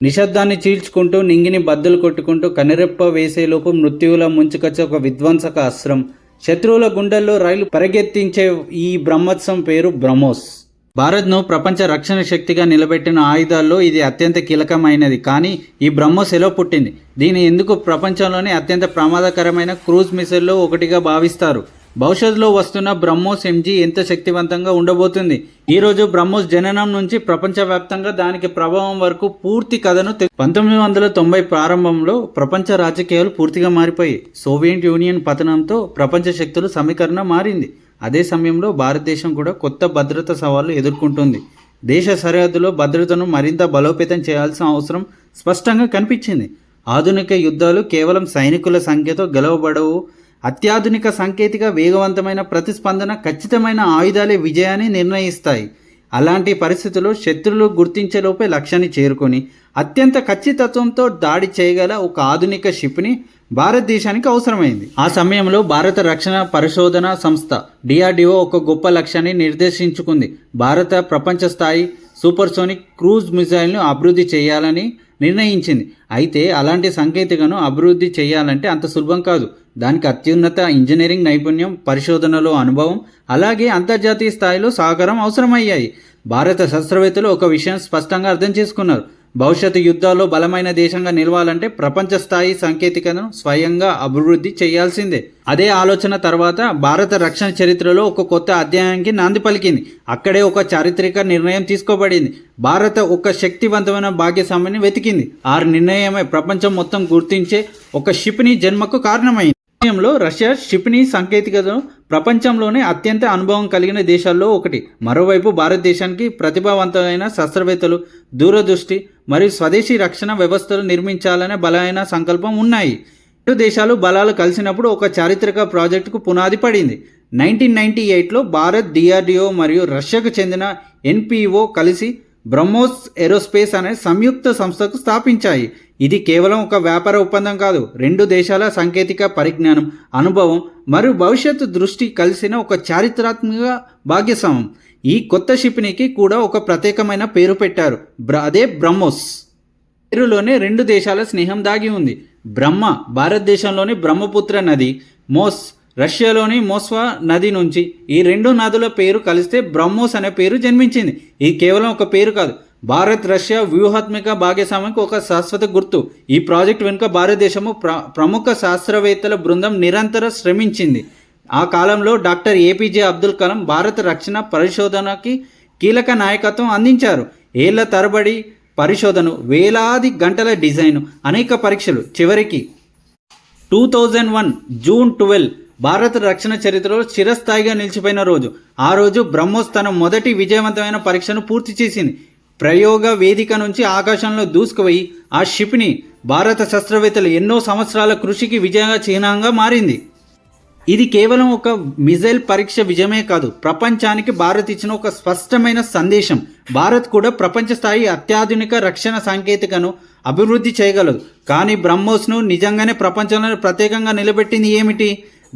నిశ్శబ్దాన్ని చీల్చుకుంటూ నింగిని బద్దలు కొట్టుకుంటూ కనిరెప్ప వేసేలోపు మృత్యువులా ముంచుకొచ్చే ఒక విధ్వంసక అస్త్రం. శత్రువుల గుండెల్లో రైలు పరిగెత్తించే ఈ బ్రహ్మోత్సవం పేరు బ్రహ్మోస్. భారత్ను ప్రపంచ రక్షణ శక్తిగా నిలబెట్టిన ఆయుధాల్లో ఇది అత్యంత కీలకమైనది. కానీ ఈ బ్రహ్మోస్ ఎలా పుట్టింది? దీని ఎందుకు ప్రపంచంలోనే అత్యంత ప్రమాదకరమైన క్రూజ్ మిసైల్లో ఒకటిగా భావిస్తారు? భవిష్యత్తులో వస్తున్న బ్రహ్మోస్ ఎంజీ ఎంత శక్తివంతంగా ఉండబోతుంది? ఈరోజు బ్రహ్మోస్ జననం నుంచి ప్రపంచవ్యాప్తంగా దానికి ప్రభావం వరకు పూర్తి కథను 1990 ప్రారంభంలో ప్రపంచ రాజకీయాలు పూర్తిగా మారిపోయాయి. సోవియట్ యూనియన్ పతనంతో ప్రపంచ శక్తుల సమీకరణ మారింది. అదే సమయంలో భారతదేశం కూడా కొత్త భద్రతా సవాళ్లు ఎదుర్కొంటుంది. దేశ సరిహద్దులో భద్రతను మరింత బలోపేతం చేయాల్సిన అవసరం స్పష్టంగా కనిపించింది. ఆధునిక యుద్ధాలు కేవలం సైనికుల సంఖ్యతో గెలవబడవు. అత్యాధునిక సాంకేతిక వేగవంతమైన ప్రతిస్పందన, ఖచ్చితమైన ఆయుధాలే విజయాన్ని నిర్ణయిస్తాయి. అలాంటి పరిస్థితుల్లో శత్రువులు గుర్తించేలోపే లక్ష్యాన్ని చేరుకొని అత్యంత ఖచ్చితత్వంతో దాడి చేయగల ఒక ఆధునిక షిప్ని భారతదేశానికి అవసరమైంది. ఆ సమయంలో భారత రక్షణ పరిశోధన సంస్థ డిఆర్డిఓ ఒక గొప్ప లక్ష్యాన్ని నిర్దేశించుకుంది. భారత ప్రపంచ స్థాయి సూపర్సోనిక్ క్రూజ్ మిసైల్ను అభివృద్ధి చేయాలని నిర్ణయించింది. అయితే అలాంటి సాంకేతికను అభివృద్ధి చేయాలంటే అంత సులభం కాదు. దానికి అత్యున్నత ఇంజనీరింగ్ నైపుణ్యం, పరిశోధనలో అనుభవం, అలాగే అంతర్జాతీయ స్థాయిలో సహకారం అవసరమయ్యాయి. భారత శాస్త్రవేత్తలు ఒక విషయం స్పష్టంగా అర్థం చేసుకున్నారు. భవిష్యత్తు యుద్ధాల్లో బలమైన దేశంగా నిలవాలంటే ప్రపంచ స్థాయి సాంకేతికతను స్వయంగా అభివృద్ధి చేయాల్సిందే. అదే ఆలోచన తర్వాత భారత రక్షణ చరిత్రలో ఒక కొత్త అధ్యాయానికి నాంది పలికింది. అక్కడే ఒక చారిత్రక నిర్ణయం తీసుకోబడింది. భారత ఒక శక్తివంతమైన భాగ్యస్వామిని వెతికింది. ఆ నిర్ణయమే ప్రపంచం మొత్తం గుర్తించే ఒక క్షిపణి జన్మకు కారణమైంది. సమయంలో రష్యా క్షిపణి సాంకేతికతను ప్రపంచంలోనే అత్యంత అనుభవం కలిగిన దేశాల్లో ఒకటి. మరోవైపు భారతదేశానికి ప్రతిభావంతమైన శాస్త్రవేత్తలు, దూరదృష్టి మరియు స్వదేశీ రక్షణ వ్యవస్థలు నిర్మించాలనే బలమైన సంకల్పం ఉన్నాయి. రెండు దేశాలు బలాలు కలిసినప్పుడు ఒక చారిత్రక ప్రాజెక్టుకు పునాది పడింది. 1998లో భారత్, డిఆర్డిఓ మరియు రష్యాకు చెందిన ఎన్పిఓ కలిసి బ్రహ్మోస్ ఏరోస్పేస్ అనే సంయుక్త సంస్థకు స్థాపించాయి. ఇది కేవలం ఒక వ్యాపార ఒప్పందం కాదు. రెండు దేశాల సాంకేతిక పరిజ్ఞానం, అనుభవం మరియు భవిష్యత్తు దృష్టి కలిసిన ఒక చారిత్రాత్మక భాగ్యస్వామ్యం. ఈ కొత్త క్షిపణికి కూడా ఒక ప్రత్యేకమైన పేరు పెట్టారు. అదే బ్రహ్మోస్. పేరులోనే రెండు దేశాల స్నేహం దాగి ఉంది. బ్రహ్మ భారతదేశంలోని బ్రహ్మపుత్ర నది, మోస్ రష్యాలోని మోస్వా నది నుంచి ఈ రెండు నదుల పేరు కలిస్తే బ్రహ్మోస్ అనే పేరు జన్మించింది. ఇది కేవలం ఒక పేరు కాదు, భారత్ రష్యా వ్యూహాత్మక భాగస్వామ్యానికి ఒక శాశ్వత గుర్తు. ఈ ప్రాజెక్టు వెనుక భారతదేశము ప్రముఖ శాస్త్రవేత్తల బృందం నిరంతరం శ్రమించింది. ఆ కాలంలో డాక్టర్ ఏపీజే అబ్దుల్ కలాం భారత రక్షణ పరిశోధనకి కీలక నాయకత్వం అందించారు. ఏళ్ల తరబడి పరిశోధన, వేలాది గంటల డిజైన్, అనేక పరీక్షలు, చివరికి 2001 జూన్ 12 భారత రక్షణ చరిత్రలో చిరస్థాయిగా నిలిచిపోయిన రోజు. ఆ రోజు బ్రహ్మోస్ తన మొదటి విజయవంతమైన పరీక్షను పూర్తి చేసింది. ప్రయోగ వేదిక నుంచి ఆకాశంలో దూసుకుపోయి ఆ క్షిపణి భారత శాస్త్రవేత్తలు ఎన్నో సంవత్సరాల కృషికి విజయంగా చిహ్నంగా మారింది. ఇది కేవలం ఒక మిజైల్ పరీక్ష విజయమే కాదు, ప్రపంచానికి భారత్ ఇచ్చిన ఒక స్పష్టమైన సందేశం. భారత్ కూడా ప్రపంచ స్థాయి అత్యాధునిక రక్షణ సాంకేతికను అభివృద్ధి చేయగలదు. కానీ బ్రహ్మోస్ను నిజంగానే ప్రపంచంలో ప్రత్యేకంగా నిలబెట్టింది ఏమిటి?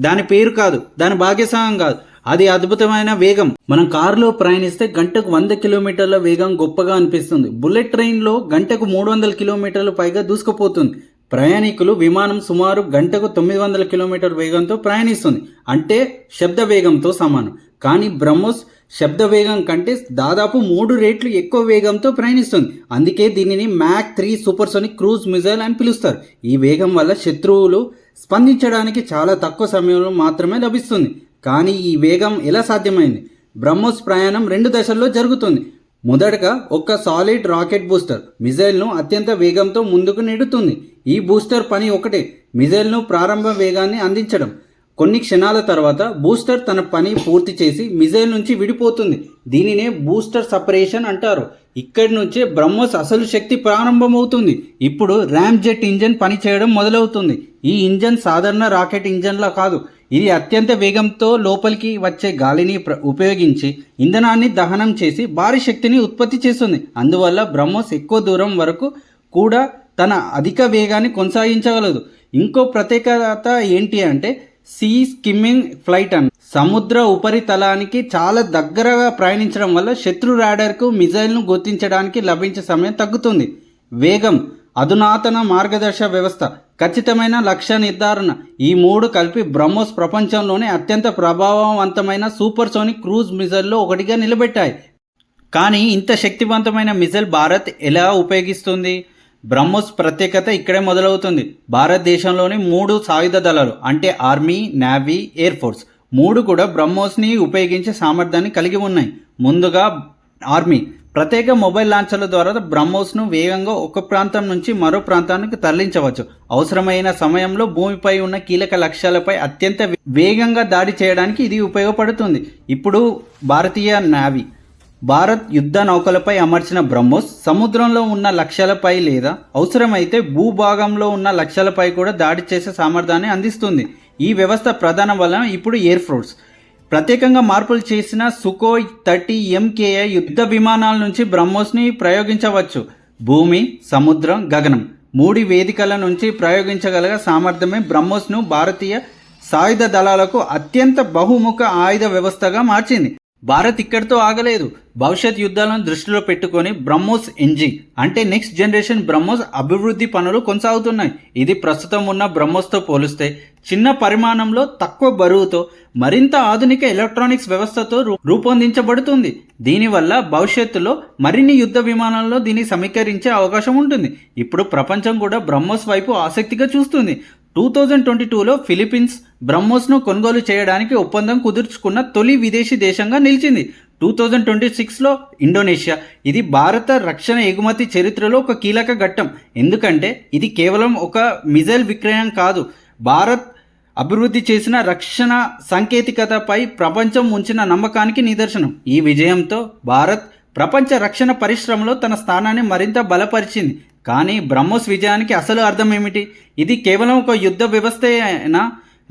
దాని పేరు కాదు, దాని భాగ్యస్వామ్యం కాదు, అది అద్భుతమైన వేగం. మనం కారులో ప్రయాణిస్తే గంటకు 100 కిలోమీటర్ల వేగం గొప్పగా అనిపిస్తుంది. బుల్లెట్ ట్రైన్లో గంటకు 300 కిలోమీటర్లు పైగా దూసుకుపోతుంది. ప్రయాణికులు విమానం సుమారు గంటకు 900 కిలోమీటర్ వేగంతో ప్రయాణిస్తుంది, అంటే శబ్ద వేగంతో సమానం. కానీ బ్రహ్మోస్ శబ్ద వేగం కంటే దాదాపు 3 రెట్లు ఎక్కువ వేగంతో ప్రయాణిస్తుంది. అందుకే దీనిని మ్యాక్ 3 సూపర్సోనిక్ క్రూజ్ మిసైల్ అని పిలుస్తారు. ఈ వేగం వల్ల శత్రువులు స్పందించడానికి చాలా తక్కువ సమయంలో మాత్రమే లభిస్తుంది. కానీ ఈ వేగం ఎలా సాధ్యమైంది? బ్రహ్మోస్ ప్రయాణం 2 దశల్లో జరుగుతుంది. మొదటగా ఒక సాలిడ్ రాకెట్ బూస్టర్ మిజైల్ను అత్యంత వేగంతో ముందుకు నెడుతుంది. ఈ బూస్టర్ పని ఒకటే, మిజైల్ను ప్రారంభ వేగాన్ని అందించడం. కొన్ని క్షణాల తర్వాత బూస్టర్ తన పని పూర్తి చేసి మిజైల్ నుంచి విడిపోతుంది. దీనినే బూస్టర్ సపరేషన్ అంటారు. ఇక్కడి నుంచే బ్రహ్మోస్ అసలు శక్తి ప్రారంభమవుతుంది. ఇప్పుడు ర్యామ్ జెట్ ఇంజన్ పనిచేయడం మొదలవుతుంది. ఈ ఇంజన్ సాధారణ రాకెట్ ఇంజన్లా కాదు. ఇది అత్యంత వేగంతో లోపలికి వచ్చే గాలిని ఉపయోగించి ఇంధనాన్ని దహనం చేసి భారీ శక్తిని ఉత్పత్తి చేస్తుంది. అందువల్ల బ్రహ్మోస్ ఎక్కువ దూరం వరకు కూడా తన అధిక వేగాన్ని కొనసాగించగలదు. ఇంకో ప్రత్యేకత ఏంటి అంటే సీ స్కిమ్మింగ్ ఫ్లైట్ అని. సముద్ర ఉపరితలానికి చాలా దగ్గరగా ప్రయాణించడం వల్ల శత్రు రాడార్కు మిజైల్ను గుర్తించడానికి లభించే సమయం తగ్గుతుంది. వేగం, అధునాతన మార్గదర్శక వ్యవస్థ, ఖచ్చితమైన లక్ష్య నిర్ధారణ, ఈ మూడు కలిపి బ్రహ్మోస్ ప్రపంచంలోనే అత్యంత ప్రభావవంతమైన సూపర్సోనిక్ క్రూజ్ మిజైల్లో ఒకటిగా నిలబెట్టాయి. కానీ ఇంత శక్తివంతమైన మిజైల్ భారత్ ఎలా ఉపయోగిస్తుంది? బ్రహ్మోస్ ప్రత్యేకత ఇక్కడే మొదలవుతుంది. భారతదేశంలోని 3 సాయుధ దళాలు అంటే ఆర్మీ, నేవీ, ఎయిర్ ఫోర్స్ 3 కూడా బ్రహ్మోస్ని ఉపయోగించే సామర్థ్యాన్ని కలిగి ఉన్నాయి. ముందుగా ఆర్మీ ప్రత్యేక మొబైల్ లాంచర్ల ద్వారా బ్రహ్మోస్ను వేగంగా ఒక ప్రాంతం నుంచి మరో ప్రాంతానికి తరలించవచ్చు. అవసరమైన సమయంలో భూమిపై ఉన్న కీలక లక్ష్యాలపై అత్యంత వేగంగా దాడి చేయడానికి ఇది ఉపయోగపడుతుంది. ఇప్పుడు భారతీయ నేవీ భారత్ యుద్ధ నౌకలపై అమర్చిన బ్రహ్మోస్ సముద్రంలో ఉన్న లక్ష్యాలపై లేదా అవసరమైతే భూభాగంలో ఉన్న లక్ష్యాలపై కూడా దాడి చేసే సామర్థ్యాన్ని అందిస్తుంది. ఈ వ్యవస్థ ప్రధాన వలన ఇప్పుడు ఎయిర్ ఫోర్స్ ప్రత్యేకంగా మార్పులు చేసిన సుకోయ్ 30 MKI యుద్ధ విమానాల నుంచి బ్రహ్మోస్ని ప్రయోగించవచ్చు. భూమి, సముద్రం, గగనం 3 వేదికల నుంచి ప్రయోగించగల సామర్థ్యమే బ్రహ్మోస్ను భారతీయ సాయుధ దళాలకు అత్యంత బహుముఖ ఆయుధ వ్యవస్థగా మార్చింది. భారత్ ఇక్కడితో ఆగలేదు. భవిష్యత్ యుద్ధాలను దృష్టిలో పెట్టుకొని బ్రహ్మోస్ ఎన్జీ అంటే నెక్స్ట్ జనరేషన్ బ్రహ్మోస్ అభివృద్ధి పనులు కొనసాగుతున్నాయి. ఇది ప్రస్తుతం ఉన్న బ్రహ్మోస్తో పోలిస్తే చిన్న పరిమాణంలో, తక్కువ బరువుతో, మరింత ఆధునిక ఎలక్ట్రానిక్స్ వ్యవస్థతో రూపొందించబడుతుంది. దీనివల్ల భవిష్యత్తులో మరిన్ని యుద్ధ విమానాల్లో దీన్ని సమీకరించే అవకాశం ఉంటుంది. ఇప్పుడు ప్రపంచం కూడా బ్రహ్మోస్ వైపు ఆసక్తిగా చూస్తుంది. 2022లో ఫిలిప్పీన్స్ బ్రహ్మోస్ను కొనుగోలు చేయడానికి ఒప్పందం కుదుర్చుకున్న తొలి విదేశీ దేశంగా నిలిచింది. 2026లో ఇండోనేషియా. ఇది భారత రక్షణ ఎగుమతి చరిత్రలో ఒక కీలక ఘట్టం. ఎందుకంటే ఇది కేవలం ఒక మిజైల్ విక్రయం కాదు, భారత్ అభివృద్ధి చేసిన రక్షణ సాంకేతికతపై ప్రపంచం ఉంచిన నమ్మకానికి నిదర్శనం. ఈ విజయంతో భారత్ ప్రపంచ రక్షణ పరిశ్రమలో తన స్థానాన్ని మరింత బలపరిచింది. కానీ బ్రహ్మోస్ విజయానికి అసలు అర్థం ఏమిటి? ఇది కేవలం ఒక యుద్ధ వ్యవస్థేనా,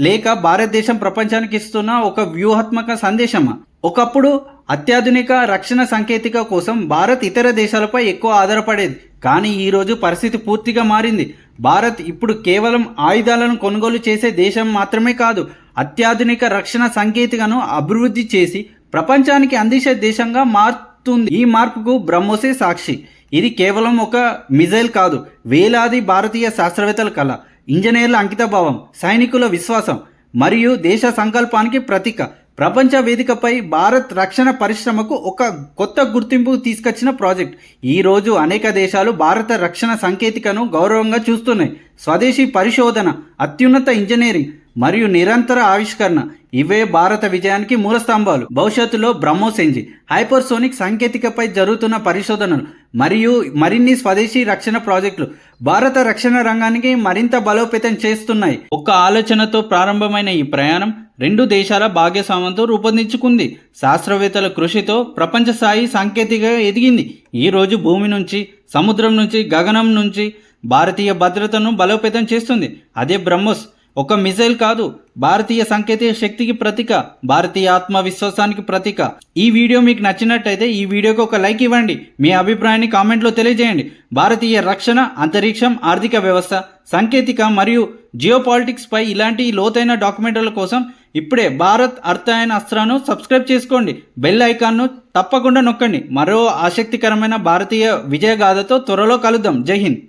లేక భారతదేశం ప్రపంచానికి ఇస్తున్న ఒక వ్యూహాత్మక సందేశమా? ఒకప్పుడు అత్యాధునిక రక్షణ సాంకేతిక కోసం భారత్ ఇతర దేశాలపై ఎక్కువ ఆధారపడేది. కానీ ఈరోజు పరిస్థితి పూర్తిగా మారింది. భారత్ ఇప్పుడు కేవలం ఆయుధాలను కొనుగోలు చేసే దేశం మాత్రమే కాదు, అత్యాధునిక రక్షణ సాంకేతికను అభివృద్ధి చేసి ప్రపంచానికి అందించే దేశంగా మారుతుంది. ఈ మార్పుకు బ్రహ్మోసే సాక్షి. ఇది కేవలం ఒక మిజైల్ కాదు, వేలాది భారతీయ శాస్త్రవేత్తల కళ, ఇంజనీర్ల అంకితభావం, సైనికుల విశ్వాసం మరియు దేశ సంకల్పానికి ప్రతీక. ప్రపంచ వేదికపై భారత్ రక్షణ పరిశ్రమకు ఒక కొత్త గుర్తింపు తీసుకొచ్చిన ప్రాజెక్ట్. ఈరోజు అనేక దేశాలు భారత రక్షణ సాంకేతికను గౌరవంగా చూస్తున్నాయి. స్వదేశీ పరిశోధన, అత్యున్నత ఇంజనీరింగ్ మరియు నిరంతర ఆవిష్కరణ ఇవే భారత విజయానికి మూలస్తంభాలు. భవిష్యత్తులో బ్రహ్మోస్ ఎన్జీ, హైపర్సోనిక్ సాంకేతికపై జరుగుతున్న పరిశోధనలు మరియు మరిన్ని స్వదేశీ రక్షణ ప్రాజెక్టులు భారత రక్షణ రంగానికి మరింత బలోపేతం చేస్తున్నాయి. ఒక ఆలోచనతో ప్రారంభమైన ఈ ప్రయాణం 2 దేశాల భాగస్వామ్యంతో రూపొందించుకుంది. శాస్త్రవేత్తల కృషితో ప్రపంచ స్థాయి సాంకేతికత ఎదిగింది. ఈరోజు భూమి నుంచి, సముద్రం నుంచి, గగనం నుంచి భారతీయ భద్రతను బలోపేతం చేస్తుంది. అదే బ్రహ్మోస్. ఒక మిజైల్ కాదు, భారతీయ సాంకేతిక శక్తికి ప్రతీక, భారతీయ ఆత్మవిశ్వాసానికి ప్రతీక. ఈ వీడియో మీకు నచ్చినట్టయితే ఈ వీడియోకి ఒక లైక్ ఇవ్వండి. మీ అభిప్రాయాన్ని కామెంట్లో తెలియజేయండి. భారతీయ రక్షణ, అంతరిక్షం, ఆర్థిక వ్యవస్థ, సాంకేతిక మరియు జియోపాలిటిక్స్ పై ఇలాంటి లోతైన డాక్యుమెంటరీల కోసం ఇప్పుడే భారత్ అర్థాయన అస్త్రాను సబ్స్క్రైబ్ చేసుకోండి. బెల్ ఐకాన్ను తప్పకుండా నొక్కండి. మరో ఆసక్తికరమైన భారతీయ విజయగాథతో త్వరలో కలుద్దాం. జై హింద్.